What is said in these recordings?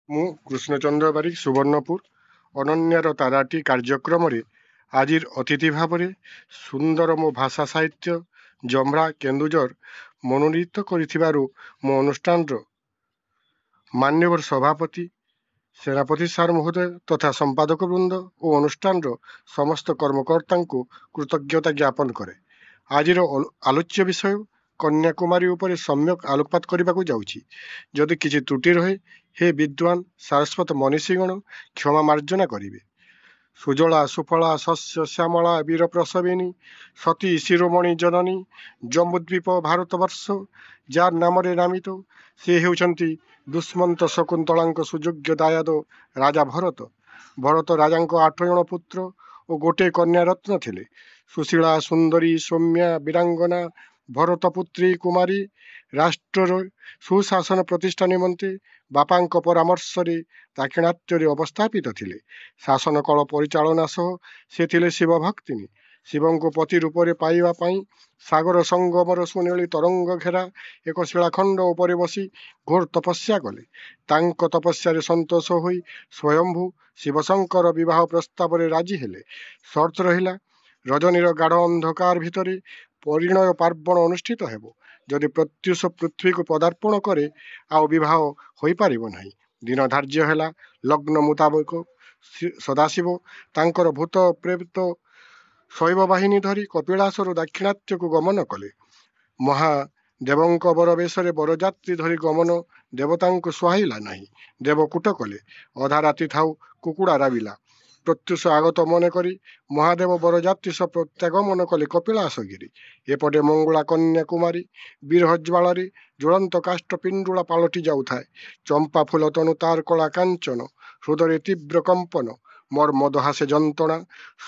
ମୁଁ କୃଷ୍ଣଚନ୍ଦ୍ର ବାରିକ ସୁବର୍ଣ୍ଣପୁର ଅନନ୍ୟାର ତାରାଟି କାର୍ଯ୍ୟକ୍ରମରେ ଆଜିର ଅତିଥି ଭାବରେ ସୁନ୍ଦର ମୋ ଭାଷା ସାହିତ୍ୟ ଜମ୍ରା କେନ୍ଦୁଝର ମନୋନୀତ କରିଥିବାରୁ ମୋ ଅନୁଷ୍ଠାନର ମାନ୍ୟବର ସଭାପତି ସେନାପତି ସାର୍ ମହୋଦୟ ତଥା ସମ୍ପାଦକ ବୃନ୍ଦ ଓ ଅନୁଷ୍ଠାନର ସମସ୍ତ କର୍ମକର୍ତ୍ତାଙ୍କୁ କୃତଜ୍ଞତା ଜ୍ଞାପନ କରେ। ଆଜିର ଆଲୋଚ୍ୟ ବିଷୟ କନ୍ୟାକୁମାରୀ ଉପରେ ସମ୍ୟକ ଆଲୋକପାତ କରିବାକୁ ଯାଉଛି। ଯଦି କିଛି ତ୍ରୁଟି ରହେ ହେ ବିଦ୍ୱାନ ସାରସ୍ୱତ ମନୀଷୀଗଣ କ୍ଷମା ମାର୍ଜନା କରିବେ। ସୁଜଳା ସୁଫଳା ଶସ୍ୟ ଶ୍ୟାମଳା ବୀର ପ୍ରସବିନୀ ସତୀ ଶିରୋମଣି ଜନନୀ ଜମ୍ବୁଦ୍ୱୀପ ଭାରତବର୍ଷ ଯାର ନାମରେ ନାମିତ ସେ ହେଉଛନ୍ତି ଦୁଷ୍ମନ୍ତ ଶକୁନ୍ତଳାଙ୍କ ସୁଯୋଗ୍ୟ ଦାୟାଦ ରାଜା ଭରତ। ଭରତ ରାଜାଙ୍କ 8 ଜଣ ପୁତ୍ର ଓ ଗୋଟିଏ କନ୍ୟା ରତ୍ନ ଥିଲେ। ସୁଶୀଳା ସୁନ୍ଦରୀ ସୌମ୍ୟା ବୀରାଙ୍ଗନା ଭରତପୁତ୍ରୀ କୁମାରୀ ରାଷ୍ଟ୍ରର ସୁଶାସନ ପ୍ରତିଷ୍ଠା ନିମନ୍ତେ ବାପାଙ୍କ ପରାମର୍ଶରେ ଦାକ୍ଷିଣାତ୍ୟରେ ଅବସ୍ଥାପିତ ଥିଲେ। ଶାସନ କଳ ପରିଚାଳନା ସହ ସେ ଥିଲେ ଶିବ ଭକ୍ତିନୀ। ଶିବଙ୍କୁ ପତି ରୂପରେ ପାଇବା ପାଇଁ ସାଗର ସଙ୍ଗମର ସୁନେଳି ତରଙ୍ଗ ଘେରା ଏକ ଶିଳାଖଣ୍ଡ ଉପରେ ବସି ଘୋର ତପସ୍ୟା କଲେ। ତାଙ୍କ ତପସ୍ୟାରେ ସନ୍ତୋଷ ହୋଇ ସ୍ୱୟମ୍ଭୁ ଶିବଶଙ୍କର ବିବାହ ପ୍ରସ୍ତାବରେ ରାଜି ହେଲେ। ସର୍ତ୍ତ ରହିଲା ରଜନୀର ଗାଢ଼ ଅନ୍ଧକାର ଭିତରେ ପରିଣୟ ପାର୍ବଣ ଅନୁଷ୍ଠିତ ହେବ। ଯଦି ପ୍ରତ୍ୟୁଷ ପୃଥ୍ୱୀକୁ ପଦାର୍ପଣ କରେ ଆଉ ବିବାହ ହୋଇପାରିବ ନାହିଁ। ଦିନ ଧାର୍ଯ୍ୟ ହେଲା। ଲଗ୍ନ ମୁତାବକ ସଦାଶିବ ତାଙ୍କର ଭୂତ ପ୍ରେତ ଶୈବ ବାହିନୀ ଧରି କପିଳାସରୁ ଦାକ୍ଷିଣାତ୍ୟକୁ ଗମନ କଲେ। ମହାଦେବଙ୍କ ବରବେଶରେ ବରଯାତ୍ରୀ ଧରି ଗମନ ଦେବତାଙ୍କୁ ସୁହାଇଲା ନାହିଁ। ଦେବ କୂଟ କଲେ। ଅଧା ରାତି ଥାଉ କୁକୁଡ଼ା ରାବିଲା। ପ୍ରତ୍ୟୁଷ ଆଗତ ମନେ କରି ମହାଦେବ ବରଯାତ୍ରୀ ସହ ପ୍ରତ୍ୟାଗମନ କଲେ କପିଳାସଗିରି। ଏପଟେ ମଙ୍ଗୁଳା କନ୍ୟାକୁମାରୀ ବିରହ ଜ୍ୱାଳାରେ ଜ୍ୱଳନ୍ତ କାଷ୍ଠ ପିଣ୍ଡୁଳା ପାଲଟି ଯାଉଥାଏ। ଚମ୍ପା ଫୁଲ ତନୁ ତାର କଳା କାଞ୍ଚନ ହୃଦୟରେ ତୀବ୍ର କମ୍ପନ ମର୍ମ ଦହାସେ ଯନ୍ତ୍ରଣା।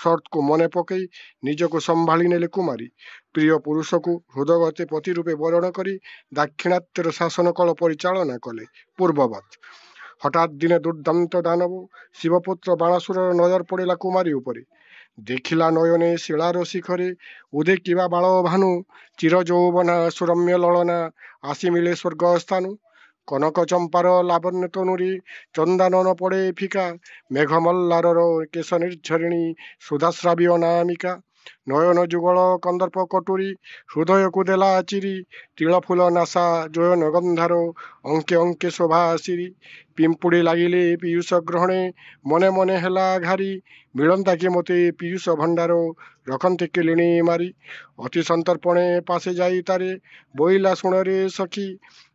ସର୍ତ୍ତକୁ ମନେ ପକେଇ ନିଜକୁ ସମ୍ଭାଳି ନେଲେ କୁମାରୀ। ପ୍ରିୟ ପୁରୁଷକୁ ହୃଦଗତେ ପତି ରୂପେ ବରଣ କରି ଦାକ୍ଷିଣାତ୍ୟର ଶାସନ କଳ ପରିଚାଳନା କଲେ ପୂର୍ବବତ୍। ହଠାତ୍ ଦିନେ ଦୁର୍ଦ୍ଦାନ୍ତ ଦାନବ ଶିବପୁତ୍ର ବାଣାସୁରର ନଜର ପଡ଼ିଲା କୁମାରୀ ଉପରେ। ଦେଖିଲା ନୟନେ ଶିଳାର ଶିଖରେ ଉଦେକିବା ବାଳ ଭାନୁ ଚିର ଯୌବନା ସୁରମ୍ୟ ଲଳନା ଆସି ମିଳେ ସ୍ୱର୍ଗ ସ୍ଥାନୁ। କନକ ଚମ୍ପାର ଲାବଣ୍ୟ ତନୁରେ ଚନ୍ଦାନନ ପଡ଼େ ଫିକା ମେଘମଲ୍ଲାରର କେଶ ନିର୍ଝରିଣୀ ସୁଧାଶ୍ରାବୀ ଅନାମିକା। ନୟନ ଯୁଗଳ କନ୍ଦର୍ପ କଟୁରୀ ହୃଦୟକୁ ଦେଲା ଚିରି ତିଳ ଫୁଲ ନାସା ଜୟନ ଗନ୍ଧାର ଅଙ୍କେ ଅଙ୍କେ ଶୋଭା ସିରି। ପିମ୍ପୁଡ଼ି ଲାଗିଲେ ପୀୟୁଷ ଗ୍ରହଣେ ମନେ ମନେ ହେଲା ଘାରି ମିଳନ୍ତା କି ମୋତେ ପୀୟୁଷ ଭଣ୍ଡାର ରଖନ୍ତେ କେଲିଣି ମାରି। ଅତି ସନ୍ତର୍ପଣେ ପାଶେ ଯାଇ ତାରେ ବୋଇଲା ଶୁଣରେ ସଖୀ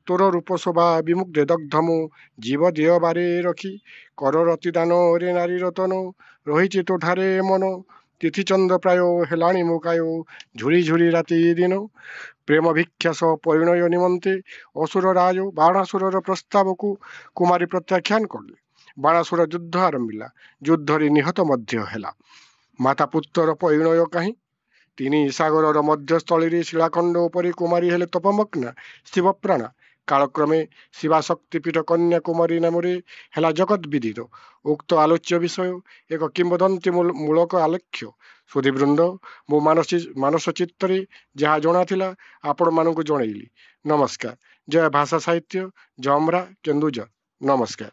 ତୋର ରୂପ ଶୋଭା ବିମୁଗ୍ଧେ ଦଗ୍ଧ ମୁଁ ଜୀବ ଦିଅ ବାରେ ରଖି। କର ରତି ଦାନ ରେ ନାରୀ ରତନ ରହିଛି ତୋଠାରେ ମନ ତିଥି ଚନ୍ଦ୍ର ପ୍ରାୟ ହେଲାଣି ମୋ କାୟ ଝୁରି ଝୁରି ରାତି ଦିନ। ପ୍ରେମ ଭିକ୍ଷା ସହ ପରିଣୟ ନିମନ୍ତେ ଅସୁର ରାଜ ବାଣାସୁରର ପ୍ରସ୍ତାବକୁ କୁମାରୀ ପ୍ରତ୍ୟାଖ୍ୟାନ କଲେ। ବାଣାସୁର ଯୁଦ୍ଧ ଆରମ୍ଭିଲା। ଯୁଦ୍ଧରେ ନିହତ ମଧ୍ୟ ହେଲା। ମାତା ପୁତ୍ରର ପରିଣୟ କାହିଁ? ତିନି ସାଗରର ମଧ୍ୟସ୍ଥଳୀରେ ଶିଳାଖଣ୍ଡ ଉପରେ କୁମାରୀ ହେଲେ ତପମଗ୍ନା ଶିବପ୍ରାଣା। କାଳକ୍ରମେ ଶିବାଶକ୍ତିପୀଠ କନ୍ୟାକୁମାରୀ ନାମରେ ହେଲା ଜଗତ୍ ବିଦିତ। ଉକ୍ତ ଆଲୋଚ୍ୟ ବିଷୟ ଏକ କିମ୍ବଦନ୍ତୀ ମୂଳକ ଆଲେଖ୍ୟ। ସୁଧୀବୃନ୍ଦ ମୋ ମାନସ ଚିତ୍ତରେ ଯାହା ଜଣାଥିଲା ଆପଣମାନଙ୍କୁ ଜଣେଇଲି। ନମସ୍କାର। ଜୟ ଭାଷା ସାହିତ୍ୟ ଜମ୍ରା କେନ୍ଦୁଝର। ନମସ୍କାର।